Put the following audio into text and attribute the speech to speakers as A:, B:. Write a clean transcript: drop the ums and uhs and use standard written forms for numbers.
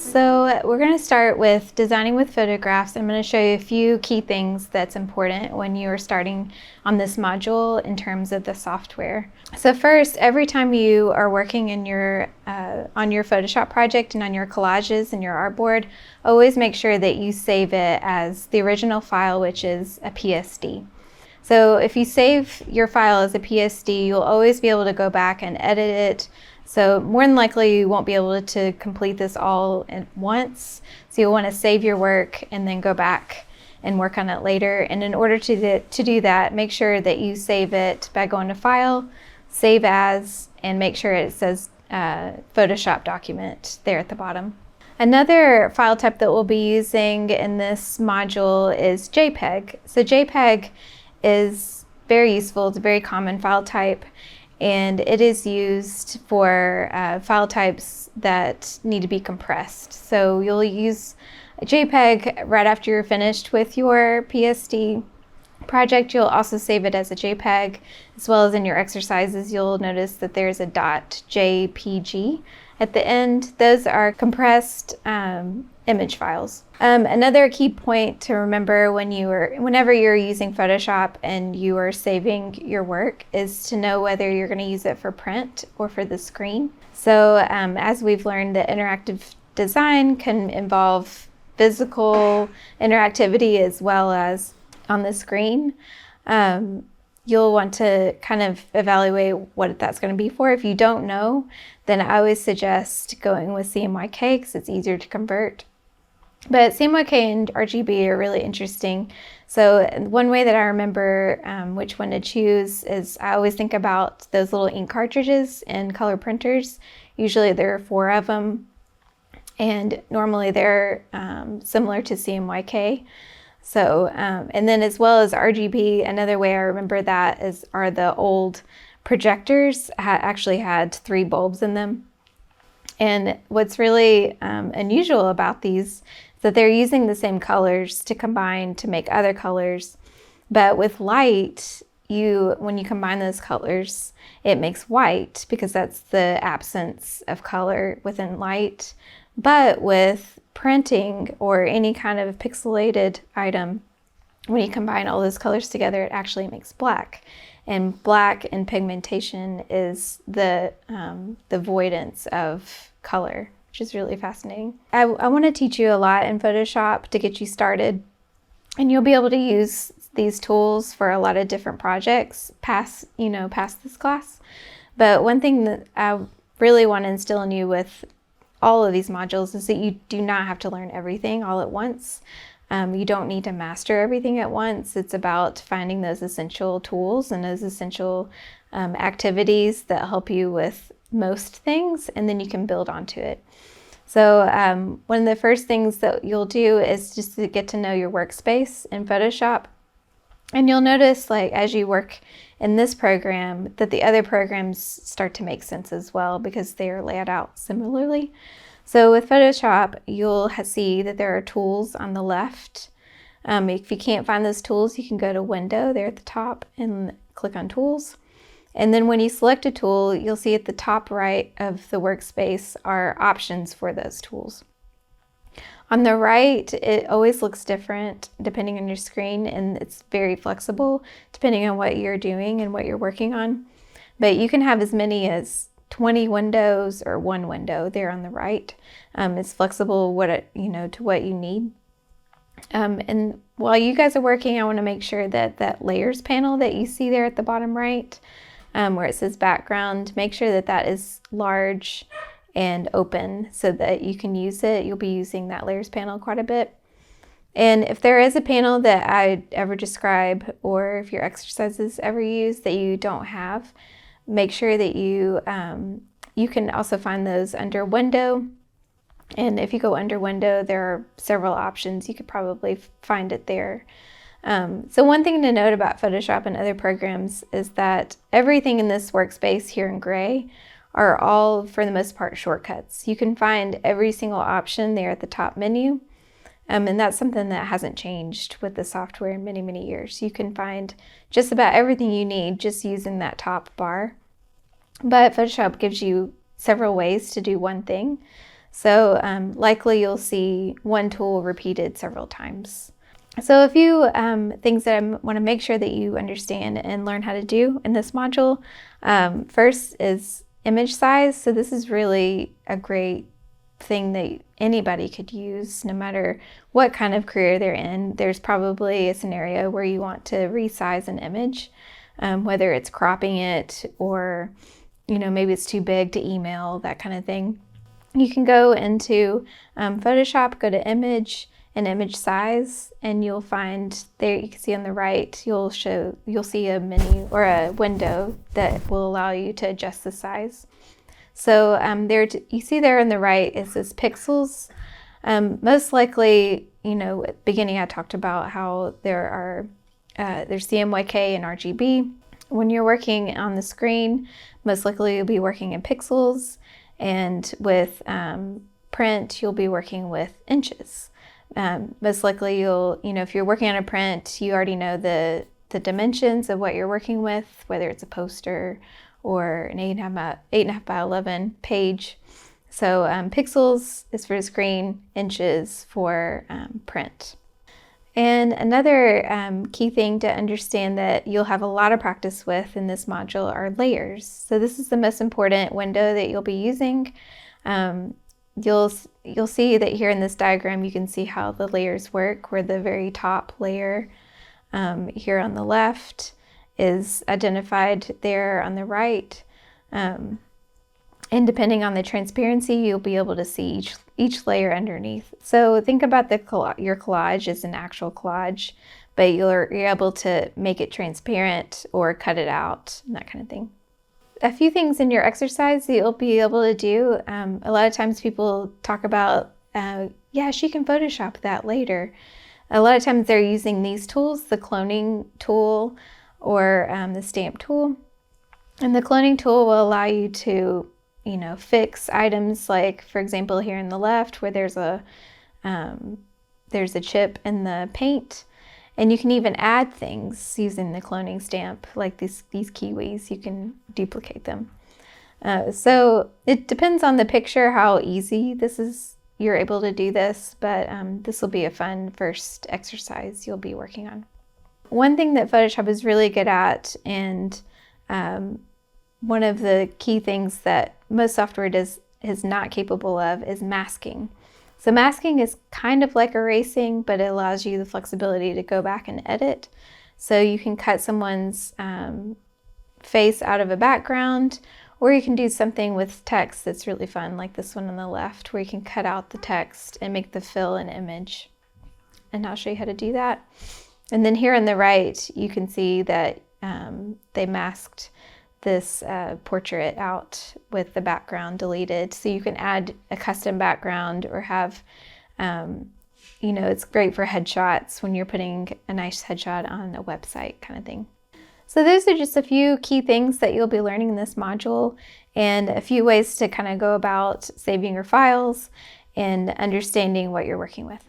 A: So we're going to start with designing with photographs. I'm going to show you a few key things that's important when you're starting on this module in terms of the software. So first, every time you are working in your on your Photoshop project and on your collages and your artboard, always make sure that you save it as the original file, which is a PSD. So if you save your file as a PSD, you'll always be able to go back and edit it. So more than likely you won't be able to complete this all at once. So you'll want to save your work and then go back and work on it later. And in order to do that, make sure that you save it by going to File, Save As, and make sure it says Photoshop document there at the bottom. Another file type that we'll be using in this module is JPEG. So JPEG is very useful. It's a very common file type, and it is used for file types that need to be compressed. So you'll use a JPEG right after you're finished with your PSD project. You'll also save it as a JPEG, as well as in your exercises you'll notice that there's a .jpg at the end. Those are compressed image files. Another key point to remember whenever you're using Photoshop and you are saving your work is to know whether you're going to use it for print or for the screen. So as we've learned, that interactive design can involve physical interactivity as well as on the screen. You'll want to kind of evaluate what that's going to be for. If you don't know, then I always suggest going with CMYK because it's easier to convert. But CMYK and RGB are really interesting. So one way that I remember which one to choose is I always think about those little ink cartridges in color printers. Usually there are 4 of them, and normally they're similar to CMYK. So, and then as well as RGB, another way I remember that are the old projectors actually had 3 bulbs in them. And what's really unusual about these is that they're using the same colors to combine to make other colors. But with light, when you combine those colors, it makes white because that's the absence of color within light. But with printing or any kind of pixelated item, when you combine all those colors together, it actually makes black. And black in pigmentation is the avoidance of color, which is really fascinating. I want to teach you a lot in Photoshop to get you started, and you'll be able to use these tools for a lot of different projects past this class. But one thing that I really want to instill in you with all of these modules is that you do not have to learn everything all at once. You don't need to master everything at once. It's about finding those essential tools and those essential activities that help you with most things, and then you can build onto it. So one of the first things that you'll do is just to get to know your workspace in Photoshop. And you'll notice, like, as you work in this program, that the other programs start to make sense as well because they are laid out similarly. So with Photoshop, you'll see that there are tools on the left. If you can't find those tools, you can go to Window there at the top and click on Tools. And then when you select a tool, you'll see at the top right of the workspace are options for those tools. On the right, it always looks different depending on your screen, and it's very flexible depending on what you're doing and what you're working on. But you can have as many as 20 windows or 1 window there on the right. It's flexible to what you need. And while you guys are working, I want to make sure that that layers panel that you see there at the bottom right, where it says background, make sure that that is large and open so that you can use it. You'll be using that layers panel quite a bit. And if there is a panel that I ever describe, or if your exercises ever use that you don't have, make sure that you can also find those under Window. And if you go under Window, there are several options. You could probably find it there. So one thing to note about Photoshop and other programs is that everything in this workspace here in gray are all, for the most part, shortcuts. You can find every single option there at the top menu. And that's something that hasn't changed with the software in many, many years. You can find just about everything you need just using that top bar. But Photoshop gives you several ways to do one thing. So likely you'll see one tool repeated several times. So a few things that I want to make sure that you understand and learn how to do in this module. First is image size. So this is really a great thing that anybody could use, no matter what kind of career they're in. There's probably a scenario where you want to resize an image, whether it's cropping it or, maybe it's too big to email, that kind of thing. You can go into Photoshop, go to image and image size, and you'll find there, you can see on the right, you'll see a menu or a window that will allow you to adjust the size. So you see there on the right, it says pixels. Most likely, at the beginning I talked about how there's CMYK and RGB. When you're working on the screen, most likely you'll be working in pixels, and with print, you'll be working with inches. Most likely if you're working on a print, you already know the dimensions of what you're working with, whether it's a poster or an 8.5 by 11 page. So pixels is for screen, inches for print. And another key thing to understand that you'll have a lot of practice with in this module are layers. So this is the most important window that you'll be using. You'll see that here in this diagram, you can see how the layers work, where the very top layer here on the left is identified there on the right. And depending on the transparency, you'll be able to see each layer underneath. So think about your collage as an actual collage, but you're able to make it transparent or cut it out and that kind of thing. A few things in your exercise that you'll be able to do. A lot of times people talk about, she can Photoshop that later. A lot of times they're using these tools, the cloning tool or the stamp tool. And the cloning tool will allow you to, fix items like, for example, here in the left where there's a chip in the paint. And you can even add things using the cloning stamp, like these kiwis. You can duplicate them. So it depends on the picture how easy you're able to do this, but this will be a fun first exercise you'll be working on. One thing that Photoshop is really good at, and one of the key things that most software is not capable of, is masking. So masking is kind of like erasing, but it allows you the flexibility to go back and edit. So you can cut someone's face out of a background, or you can do something with text that's really fun, like this one on the left, where you can cut out the text and make the fill an image. And I'll show you how to do that. And then here on the right, you can see that they masked this portrait out with the background deleted. So you can add a custom background or have, it's great for headshots when you're putting a nice headshot on a website kind of thing. So those are just a few key things that you'll be learning in this module, and a few ways to kind of go about saving your files and understanding what you're working with.